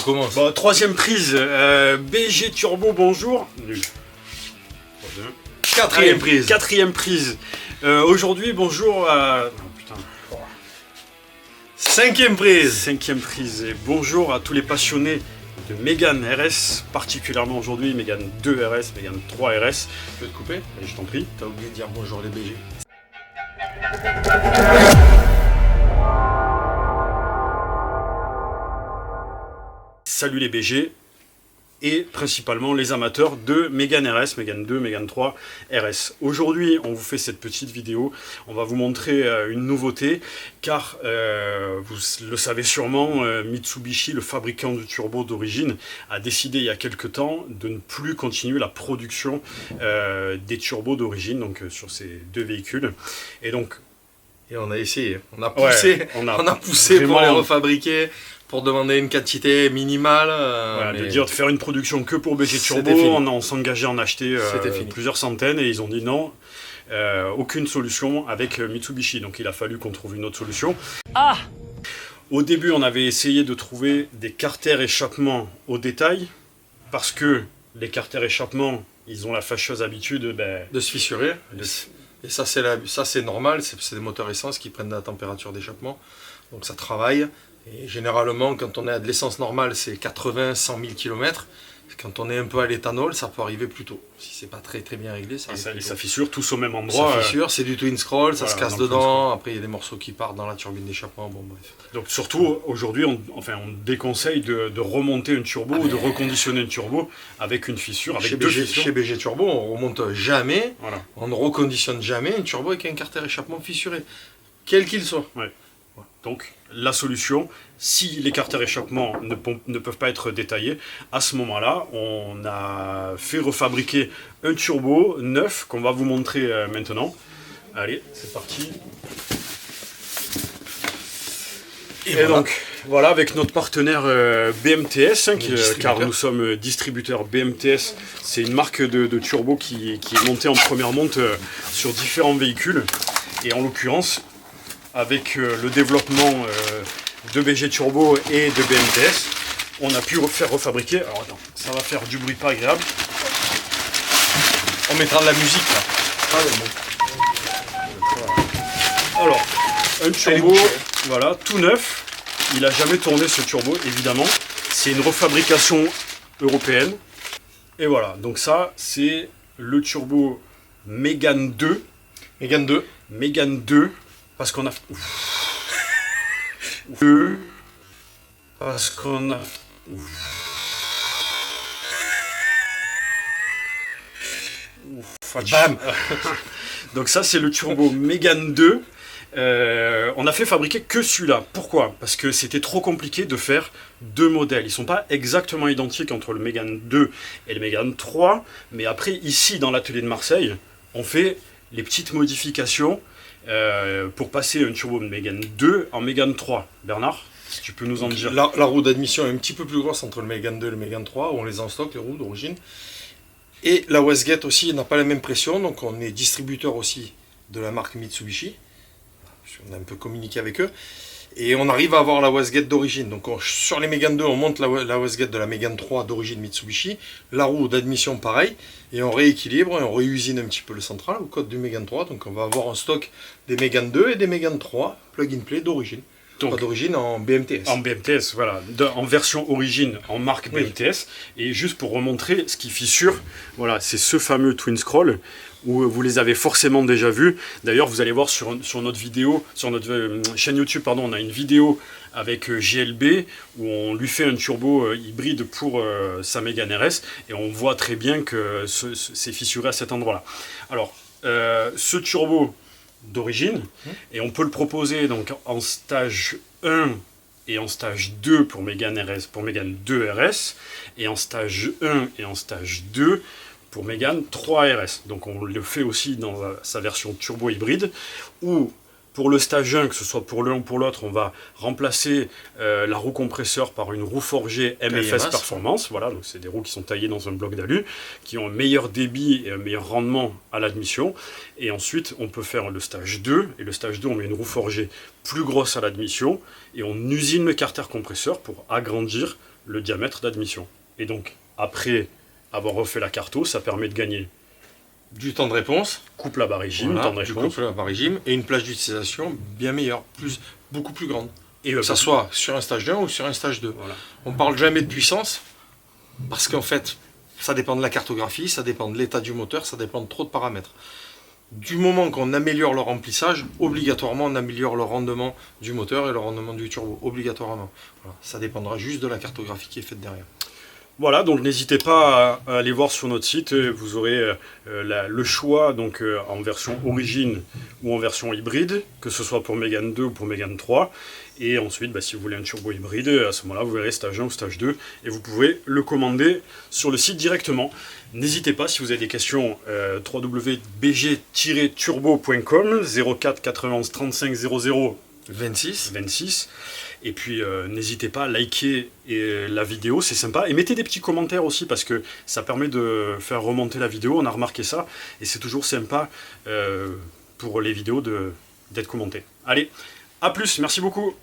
commence. Bon, troisième prise, BG Turbo, bonjour. Nul. Quatrième prise. Quatrième prise. Aujourd'hui, bonjour à... Oh, putain. Cinquième prise. Cinquième prise. Et bonjour à tous les passionnés de Mégane RS, particulièrement aujourd'hui Mégane 2 RS, Mégane 3 RS. Je peux te couper? Et je t'en prie. T'as oublié de dire bonjour les BG. Salut les BG et principalement les amateurs de Mégane RS, Mégane 2, Mégane 3 RS. Aujourd'hui, on vous fait cette petite vidéo. On va vous montrer une nouveauté car, vous le savez sûrement, Mitsubishi, le fabricant de turbo d'origine, a décidé il y a quelques temps de ne plus continuer la production des turbos d'origine, donc sur ces deux véhicules. Et donc, on a essayé, on a poussé, ouais, on a poussé vraiment pour les refabriquer, pour demander une quantité minimale. Voilà, mais... de dire de faire une production que pour BG Turbo, on s'engageait à en acheter plusieurs centaines et ils ont dit non, aucune solution avec Mitsubishi. Donc il a fallu qu'on trouve une autre solution. Ah! Au début, on avait essayé de trouver des carters échappement au détail parce que les carters échappement, ils ont la fâcheuse habitude de se fissurer. Et ça, c'est normal, c'est des moteurs essence qui prennent la température d'échappement, donc ça travaille. Et généralement, quand on est à de l'essence normale, c'est 80-100 000 km. Quand on est un peu à l'éthanol, ça peut arriver plus tôt. Si c'est pas très bien réglé, ça arrive. Et ça fissure tous au même endroit. Ça fissure, c'est du twin scroll, ça se casse dedans. Après, il y a des morceaux qui partent dans la turbine d'échappement. Bon, bref. Donc surtout, aujourd'hui, on déconseille de remonter une turbo ou de reconditionner une turbo avec une fissure, avec deux fissures. Chez BG Turbo, on remonte jamais, on ne reconditionne jamais une turbo avec un carter échappement fissuré, quel qu'il soit. Ouais. Donc, la solution, si les carters échappement ne peuvent pas être détaillés, à ce moment-là, on a fait refabriquer un turbo neuf qu'on va vous montrer maintenant. Allez, c'est parti. Et donc, voilà, avec notre partenaire BMTS, car nous sommes distributeurs BMTS. C'est une marque de turbo qui est montée en première monte sur différents véhicules. Et en l'occurrence, avec le développement de BG Turbo et de BMTS, on a pu faire refabriquer. Alors attends, ça va faire du bruit pas agréable. On mettra de la musique là. Ah, bon. Alors, un turbo, voilà, tout neuf. Il n'a jamais tourné ce turbo, évidemment. C'est une refabrication européenne. Et voilà, donc ça, c'est le turbo Mégane 2. Mégane 2. Mégane 2. Parce qu'on a... Parce qu'on a... Bam. Donc ça, c'est le turbo Mégane 2. On a fait fabriquer que celui-là. Pourquoi? Parce que c'était trop compliqué de faire deux modèles. Ils ne sont pas exactement identiques entre le Mégane 2 et le Mégane 3. Mais après, ici, dans l'atelier de Marseille, on fait les petites modifications pour passer un turbo de Mégane 2 en Mégane 3. Bernard, si tu peux nous en dire. La roue d'admission est un petit peu plus grosse entre le Mégane 2 et le Mégane 3, où on les a en stock, les roues d'origine. Et la wastegate aussi n'a pas la même pression, donc on est distributeur aussi de la marque Mitsubishi. On a un peu communiqué avec eux. Et on arrive à avoir la wastegate d'origine. Donc sur les Mégane 2, on monte la wastegate de la Mégane 3 d'origine Mitsubishi. La roue d'admission, pareil. Et on rééquilibre et on réusine un petit peu le central au code du Mégane 3. Donc on va avoir en stock des Mégane 2 et des Mégane 3 plug-in play d'origine. Donc d'origine en BMTS. En BMTS, voilà. En version origine, en marque BMTS. Et juste pour remontrer ce qui fissure, voilà, c'est ce fameux twin scroll où vous les avez forcément déjà vus. D'ailleurs, vous allez voir sur notre vidéo, sur notre chaîne YouTube, pardon, on a une vidéo avec GLB où on lui fait un turbo hybride pour sa Mégane RS et on voit très bien que c'est fissuré à cet endroit-là. Alors, ce turbo d'origine, et on peut le proposer donc en stage 1 et en stage 2 pour Mégane RS, pour Mégane 2 RS, et en stage 1 et en stage 2 pour Mégane 3 RS. Donc on le fait aussi dans sa version turbo hybride, où pour le stage 1, que ce soit pour l'un ou pour l'autre, on va remplacer la roue compresseur par une roue forgée MFS Performance. Voilà, donc c'est des roues qui sont taillées dans un bloc d'alu, qui ont un meilleur débit et un meilleur rendement à l'admission. Et ensuite, on peut faire le stage 2. Et le stage 2, on met une roue forgée plus grosse à l'admission. Et on usine le carter compresseur pour agrandir le diamètre d'admission. Et donc, après avoir refait la carto, ça permet de gagner du temps de réponse, couple à bas régime, voilà, temps de réponse, couple à bas régime, et une plage d'utilisation bien meilleure, beaucoup plus grande. et Que ça soit sur un stage 1 ou sur un stage 2. voilà. On parle jamais de puissance, parce qu'en fait, ça dépend de la cartographie, ça dépend de l'état du moteur, ça dépend de trop de paramètres. Du moment qu'on améliore le remplissage, obligatoirement on améliore le rendement du moteur et le rendement du turbo, obligatoirement. Voilà. Ça dépendra juste de la cartographie qui est faite derrière. Voilà, donc n'hésitez pas à aller voir sur notre site, vous aurez le choix donc, en version origine ou en version hybride, que ce soit pour Mégane 2 ou pour Mégane 3. Et ensuite, si vous voulez un turbo hybride, à ce moment-là, vous verrez stage 1 ou stage 2, et vous pouvez le commander sur le site directement. N'hésitez pas, si vous avez des questions, www.bg-turbo.com, 04 91 35 00 26. Et puis n'hésitez pas à liker la vidéo, c'est sympa. Et mettez des petits commentaires aussi, parce que ça permet de faire remonter la vidéo, on a remarqué ça. Et c'est toujours sympa pour les vidéos d'être commentées. Allez, à plus, merci beaucoup.